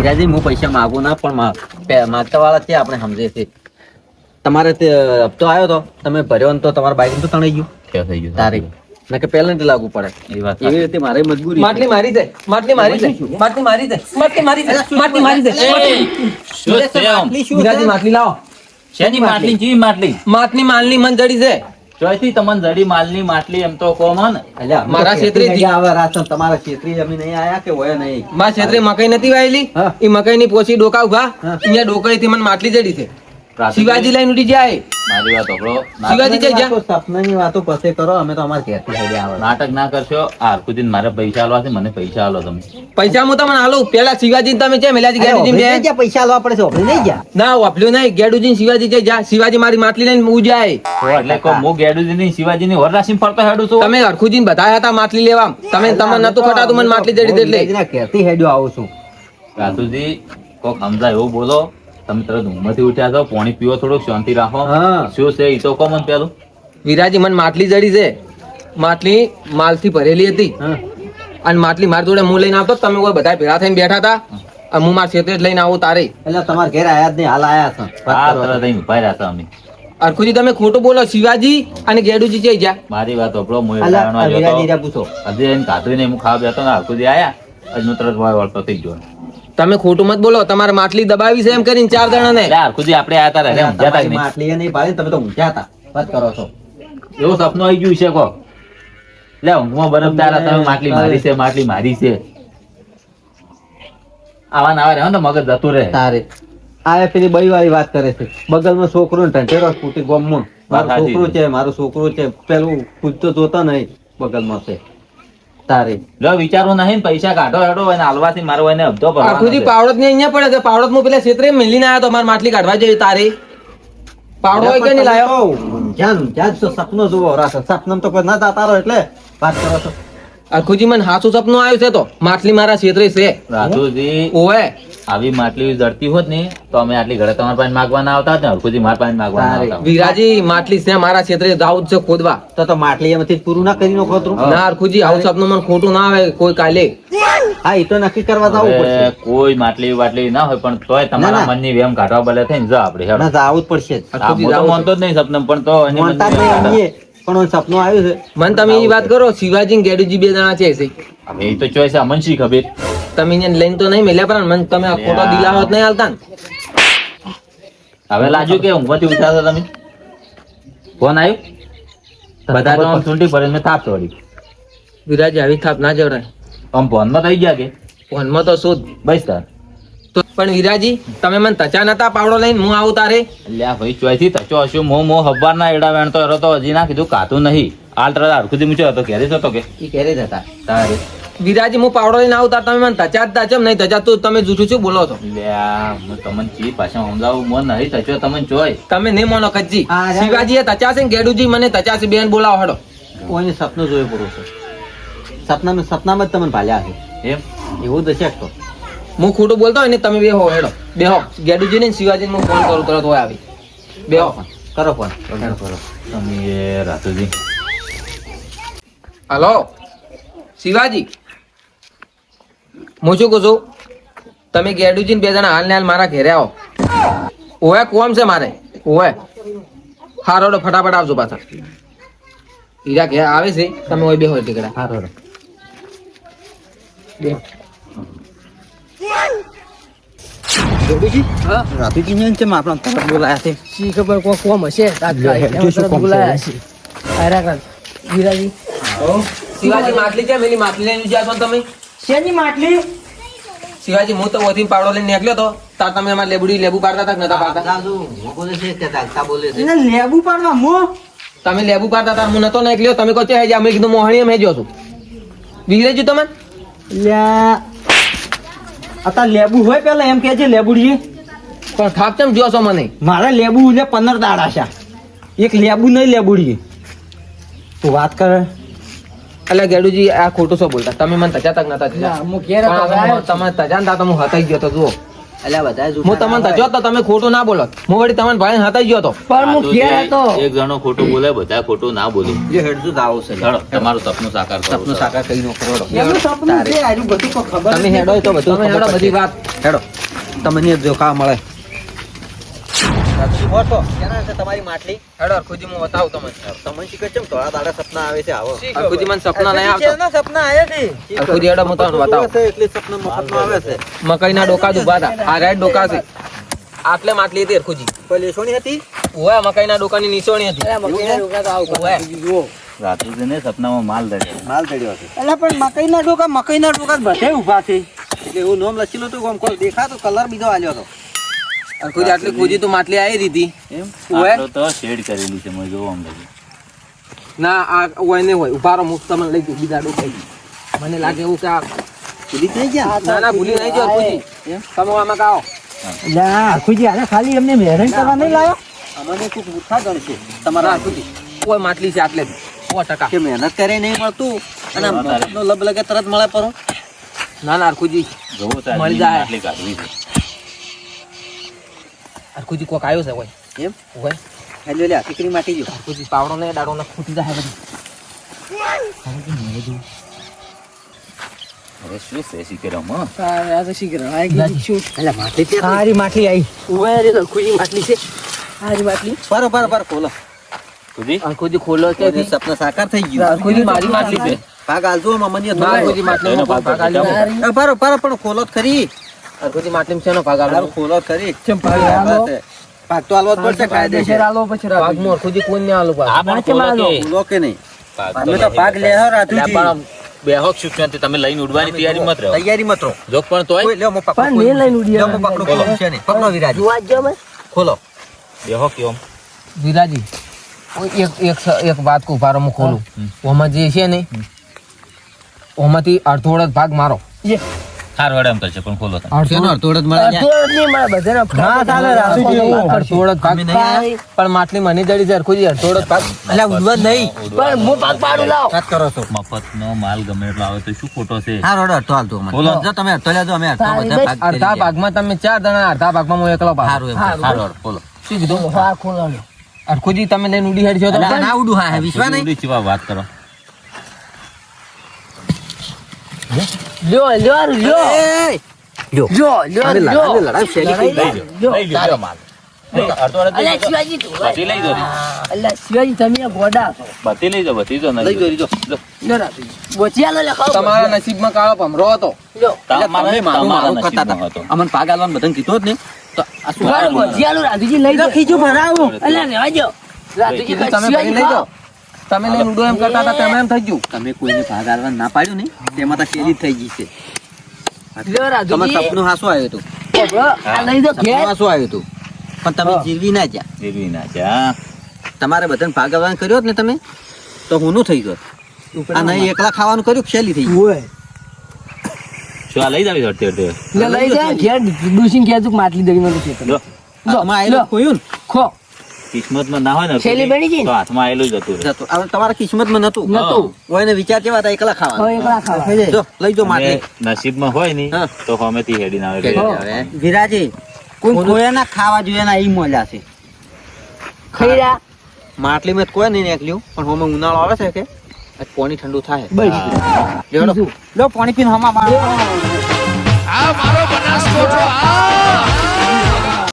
વિરાજી હું પૈસા માગું ના પણ માગતા વાળા છે આપણે સમજે છે. તમારે તે હપ્તો આવ્યો તો તમે ભર્યો ને તો તમારા બાઈક તો તણાઈ ગયું થઈ ગયું તારીખ ના કે પહેલા જ લાગુ પડે એ વાત એવી રીતે મારે મજબૂરી માટલી મારી દે માટલી મારી દે માટલી મારી દે માટલી મારી દે માટલી મારી દે શું છે આમ? વિરાજી માટલી લાવો શેની માટલી જેવી માટલી માટલી માલની મન જડી છે જોઈતી તમને જડી માલની માટલી એમ તો કહો મને. મારા ક્ષેત્રે આવે રાશન તમારા ક્ષેત્રે અમે નહીં આયા કે હોય નહીં મારા ક્ષેત્રે મકઈ નથી વાયેલી હા. એ મકઈ ની પોછી ડોકા ઉભા હા. અહીંયા ડોકઈ થી મને માટલી જડી છે રાતુજી, શિવાજી લઈને ઉડી જાય મારી વાત સાંભળો. શિવાજી જઈ જા. સપનાની વાતો પછી કરો અમે તો અમારા ઘેરથી હેડે આવે નાટક ના કરશો. આ હરખુદી મારે પૈસા આલવા છે, મને પૈસા આલો તમે. પૈસા હું તમને હાલું પેલા શિવાજી તમે છે મેલાજી ગેડુજી બે જ્યાં પૈસા આલવા પડે છે આપણે નહીં ગયા ના વાપલ્યું નહીં ગેડુજી શિવાજી જઈ જા શિવાજી મારી માટલી લઈને ઉજાય એટલે કહો હું ગેડુજીની શિવાજીની વર રાખીને ફરતો હેડું છું. તમે હરખુજી બતાયા હતા માટલી લેવા તમે તમને નતું ખટાતું મને માટલી જડી એટલે એટલે ઘેરથી હેડ્યો આવું છું રાતુજી કોક સમજાય એવું બોલો. તમે તરત ઊંઘમાંથી ઉઠ્યા છો, પાણી પીવો, થોડુંક શાંતિ રાખો. હા. શું છે એ તો કહો મને પેલું. વિરાજી મને માટલી જડી છે માટલી માલથી ભરેલી હતી હા અને માટલી મારી જોડે હું લઈને આવતો તમે કોઈ બધા ભેગા થઈને બેઠા હતા અને હું મારા ક્ષેત્રે જ લઈને આવું તારે એટલે તમારા ઘેર આયા જ નહીં હાલ આયા છો આ તરત અહીં ઉભા રહ્યા હતા અમે. અરખુજી તમે ખોટું બોલો શિવાજી અને ગેડુજી જઈ જા મારી વાત સાંભળો. હું એ અલા, ઉદાહરણમાં આ જોતો. વિરાજીને પૂછો હજી એને ખાધું નહીં, હું ખાવા બેઠો ને હરખુદી આયા હજી હું તરત વાય વળતો થઈ ગયો. તમે ખોટું મત બોલો તમારે માટલી દબાવી છે એમ કરીને 4 જણાને એટલે હરખુદી આપણે આયા તા રે, ઊંઘ્યા તા કે તમારી નહીં? માટલી એ નહીં પાડી તમે તો ઊંઘ્યા હતા વાત કરો છો એવું સપનું આવી ગયું છે કહો. લે ઊંઘમાં બરફ તારા તમે માટલી મારી છે, માટલી મારી છે. આવા ના આવે ને મગજ જતું રહે. તારે આ પેલી બઈ વાળી વાત કરે છે બગલમાં છોકરો ને ઢંઢેરો ફૂટી ગોમમાં મારો સાચી છોકરો છે. છે મારો છોકરો છે પેલું ખુદ તો જોતા નહીં બગલમાં છે તારે લો વિચારવું નહીં ને પૈસા કાઢો હેડો અને હાલવાથી મારો એને હપ્તો ભરવાનો અરખુજી છે. પાવડત ને અહીંયા પડે છે પાવડત હું પેલા ક્ષેત્રે મિલીને આવ્યો તો મારે માટલી કાઢવા જઈ તારે પાવડો હોય કે નહીં લાયો ઊંઝા જ સપનો જોવો રાસો સપનામાં તો કોઈ ના જાતા રહો એટલે વાત કરો છો અરખુજી મને હાચું સપનું આવ્યું છે તો માટલી મારા ક્ષેત્રે છે રાજુજી ઓવે આવી માટલી જડતી હોત ને તો અમે આટલી ઘરે તમારા પાસે માંગવા ના આવતા ને હરખુજી મારા પાસે માંગવા ના આવતા. વિરાજી માટલી છે મારા ક્ષેત્રે જાવું જ છે ખોદવા તો માટલી એમાંથી જ પૂરું ના કરી નો ખોતરું ના અરખુજી આવું સપનું મને ખોટું ના આવે કોઈ કાલે હા એ તો નક્કી કરવા જવું હવે પડશે કોઈ માટલી વાટલી ના હોય પણ તોય તમારા ના. મનની વેમ કાઢવા બદલે થઈને જા આપણે હેડો. ના જવું જ પડશે જ. હા, હું તો માનતો જ નહીં સપનમ પણ તો એની માનતા જ મનની વેમ નહીં કાઢો. અમીએ, પણ સપનું આવ્યું છે મને તમે એ વાત કરો શિવાજી ને ગેડુજી 2 જણા છે છે. હવે એ તો ચોઈસ અમન શી ખબર. તમે એને લઈને તો નહીં મેલ્યા પણ મને તમે આ ખોટો દિલાવો જ નહીં હાલતા ને હવે લાગ્યું કે ઊંઘમાંથી ઉઠ્યા છો તમે? ફોન આવ્યું? બધા તો આમ ચૂંટી પડે મેં થાપ છોડી. વિરાજી આવી થાપ ના જવરાય આમ ફોનમાં થઈ ગયા કે ફોનમાં તો શું બસ તાર. તો પણ વિરાજી તમે મને તચા નતા પાવડો લઈને હું આવું તારે એટલે આ ભાઈ ચોઈથી તચો હશું મો હવારના એડા વેણતો એરો તો હજી ના કીધું કાતું નહીં. હાલ તરત હરખુદી મૂક્યો હતો ઘેરે જ હતો કે એ ઘેરે જ હતા તારે વિરાજી હું પાવડો લઈને આવું તાર તમે મને તચા જ તચમ નહીં તચા તું તમે જૂઠું શું બોલો છો લ્યા હું તમને ચી પાછા સમજાવું મન નહીં તચો તમને ચોય. તમે નહીં મોનો કચ્જી હા, જા. શિવાજી એ તચા છે ને ગેડુજી મને તચા છે બેન બોલાવો હડો કોઈને સપનું જોયું પૂરું છે સપનામાં જ તમને ભાલ્યા છે એમ એવું જ હશે તો હું ખોટું બોલતો હોય ને તમે બેહો હેડો બેહો ગેડુજી ને શિવાજી હું ફોન કરું તરત હોય આવી બેહો કરો ફોન તમે રાતુજી હલો શિવાજી હું શું કહું છું તમે ગેડુજી ને 2 જણા હાલ ને હાલ મારા ઘેરે આવો ઓવે કોમ છે મારે ઓવે હારોડો ફટાફટ આવજો પાછા હીરા ઘેર આવે છે તમે ઓય બેહો ટીકડા સારો બેહો રાતુજી ને કેમ આપણા તરત બોલાયા છે શી ખબર કોઈ કોમ હશે બોલાયા છે વિરાજી શિવાજી માટલી છે મેલી માટલી લઈને જ્યાં છો તમે શેની માટલી શિવાજી હું તો ઓથી પાવડો લઈને નીકળ્યો તો તાર તમે અમારે લેબુ પાડતા હતા કે નતા પાડતા દાદુ હું બોલે છે કે દાદા બોલે છે એને લેબુ પાડવા મો તમે લેબુ પાડતા હતા હું નતો નીકળ્યો તમે કહો છે હેજા અમે કીધું મોહણી મેં જો છું વિગરેજી તમે લ્યા અતા લેબુ હોય પેલા એમ કે છે લેબુડીએ પણ થાક કેમ જો છો મને મારે લેબુ ને 15 દાડા છે એક લેબુ નહીં લેબુડીએ તું વાત કરે એટલે ગેડુજી આ ખોટું શું બોલતા તમે મને તચા તક નતા થયા હું ઘેર પણ હવે તમે તજા નતા તો હું હતાઈ ગયો તો જુઓ અલ્યા બધાય હું તમને તજો તો તમે ખોટું ના બોલો. હું વળી તમને ભાઈ હતાઈ ગયો તો. આ તો જે એક જણો ખોટું બોલે બધા ખોટું ના બોલે. જે હેડતું જ આવું છે ચાલો તમારું સપનું સાકાર કરો. સપનું સાકાર કરી નો કરોડો એમનું સપનું છે, આજુ બધું કોઈ ખબર તમે હેડો તો બધું તમે હેડો બધી વાત હેડો તમને જો કા મળે તમારી માટલી હેડો અરખુજી હું બતાવું તમને. તમને શીખે છે થોડા દાડા સપના આવે છે આવો અરખુજી મને સપના નહીં આવતા. સપના આવે છે અરખુજી હેડો હું તમને બતાવું. એટલે સપના મફતમાં આવે છે મકાઈના ડોકા જ ઉભા હતા. આ રાઈટ ડોકા છે. આટલે માટલી હતી અરખુજી. કોઈ લેસોણી હતી ઓય મકાઈના ડોકાની નિસોણી હતી. ઓય. રાતુજીને સપનામાં માલ દડ્યો. માલ ચડ્યો છે એટલે પણ મકાઈના ડોકા બધે ઊભા છે. એટલે એવું નામ લખેલું હતું આમ કોઈ દેખાતો કલર બીજો આલ્યો હતો અરખુજી આટલી ખોજી તો માટલી આવી હતી. એમ ઓય. આટલો તો શેડ કરેલી છે મેં જોવો આમ બધું. ના આ ઓય ને હોય ઉભા રહો હું તમને લઈ જઉં બીજા ડોકા. મને લાગે એવું કે આ ભૂલી થઈ ગયા ના ના ભૂલી નહીં જો અરખુજી. તમે આમાં કાઓ. એટલે આ આખુજી આને ખાલી એમને મહેનત કરવા નહીં લાવ્યો. અમને ખૂબ મૂર્ખા ગણશે તમારા અરખુજી કોઈ માટલી છે આટલે 100%. કે મહેનત કરે નહીં મળતું અને મફતનો લબ લગે તરત મળે પરો ના ના અરખુજી જોવો તો મળી જાય. આટલી કાઢવી છે. અરખુજી કોક આવ્યો છે ઓય. એમ ઓય. હેલો લે ટીકરી માટી ગયો અરખુજી પાવડો ને દાડો ને ખૂટી જાય બધી. હવે શું છે શીખેરામાં? એટલે માટી તે સારી માટલી આવી. ઓય રે અરખુજી માટલી છે. હારી માટલી. પર ખોલો ખુદી અરખુજી ખોલો કે કોઈ સપના સાકાર થઈ ગયું અરખુજી મારી માટલી છે. ભાગ આલજો મમ્મી ના અરખુજી માટલી નો ભાગ આલી. પર પણ ખોલો જ ખરી અરખુજી માટલી છે નો ભાગ આલી. તારું ખોલો જ ખરી ભાગ આલો? ભાગ તો આલવો જ પડશે કાયદેસર ભાગ મો અરખુજી કોઈ ને આલો આ ભાગ. પણ ખોલો કે? ખોલો કે નહીં ભાગ અમે તો ભાગ લે હો એટલે રાજુજી પણ બેહોક શિક્ષણ તમે લઈને ઉડવાની તૈયારી મત રહો. તૈયારી મત રહો જોક પણ તોય કોઈ લ્યો મો પકડો પણ મેં લઈને ઉડી લ્યો મો પકડો ખોલો છે નહીં પકડો વિરાજી ખોલો બેહોક કેમ? વિરાજી ઓય એક વાત કો ઉભારો હું ખોલું. ઓમાં જે છે ને ઓમાંથી અડધો અડધ ભાગ મારો. હાર વડે એમ કરશે પણ ખોલો તમે. શેનો અડધો મળે ના ચાલે રાજુજી. અડધો અડધ ભાગ પણ માટલી મને જડી છે અરખુજી અડધો અડધ ભાગ. અલ્યા ઉડવા નહીં પણ હું ભાગ પાડું લાવ. વાત કરો છો મફતનો માલ ગમે એટલો આવે તો શું ખોટો છે? હા રોડ અડધો હાલતો મને બોલો. જો તમે અડધો લેજો અમે અડધો બધા ભાગ કરી અડધા ભાગમાં તમે 4 જણા અડધા ભાગમાં હું એકલો ભાગ. સારું એમ સારું બોલો શું કીધું? અરખુજી તમે લઈને ઉડી હેડ છો તો અલ્યા ના ઉડું હા વિશ્વા નહીં ઉડી ચીવા વાત કરો. લ્યો લ્યો લ્યો એ લ્યો લ્યો આને લડાઈ શેલી કઈ લઈ જાઓ, લઈ જાઓ માલ. અડધો અડધ લઈ જાઓ. બધી લઈ જાઓ. બધી લઈ જાઓ, બધી જો નહીં. લઈ જો તમારા નસીબમાં કાળો ભમરો હતો. તમારે મારું તમારા મારું કરતા નસીબમાં હતા હતો. અમને ભાગ આલવાનું બધાને કીધું જ ને તો આ શું ખીચું ભરાવું. કીધું તમે ભાઈ લઈ જાઓ. તમે લઈને ઉડો એમ કરતા હતા તેમ એમ થઈ ગયું. તમે કોઈને ભાગ આલવાનું ના પાડ્યું ને તેમાં તો શેલી જ થઈ ગઈ છે તમારે સપનું હાસું આવ્યું હતું સપનું હાસું આવ્યું હતું પણ તમે જીરવી ના જ્યાં દેવી ના જા. તમારે બધાને ભાગ આલવાનું કર્યો હોત ને તમે તો હુંનું થઈ ગયો આ નહીં એકલા ખાવાનું કર્યું કે શેલી થઈ ગઈ શું આ લઈ જાવી અડધે અડધે? લો, હાથમાં આયેલું ખોયું ને કિસ્મતમાં ના હોય ને છેલ્લી બની ગઈ ને? તો હાથમાં આયેલું જ હતું રે. જતું. હવે તમારા કિસ્મતમાં નતું નતું. કોઈને વિચાર કેવા હતા એકલા ખાવાનું જો લઈ જો અને માટલી નસીબમાં હોય ને હા. તો હમેથી હેડીને આવે કે ઘરે. હવે વિરાજી કોઈ ખોયા ના ખાવા જોઈએ ના ઈ મોલ્યા છે. માટલી મેં કોઈ નહીં નીકળ્યું પણ હવે ઉનાળો આવે છે કે આજ પાણી ઠંડુ થાય હા. લેવડો. લો પાણી પીને હમા મારો. આ મારો બનાસકોઠો આ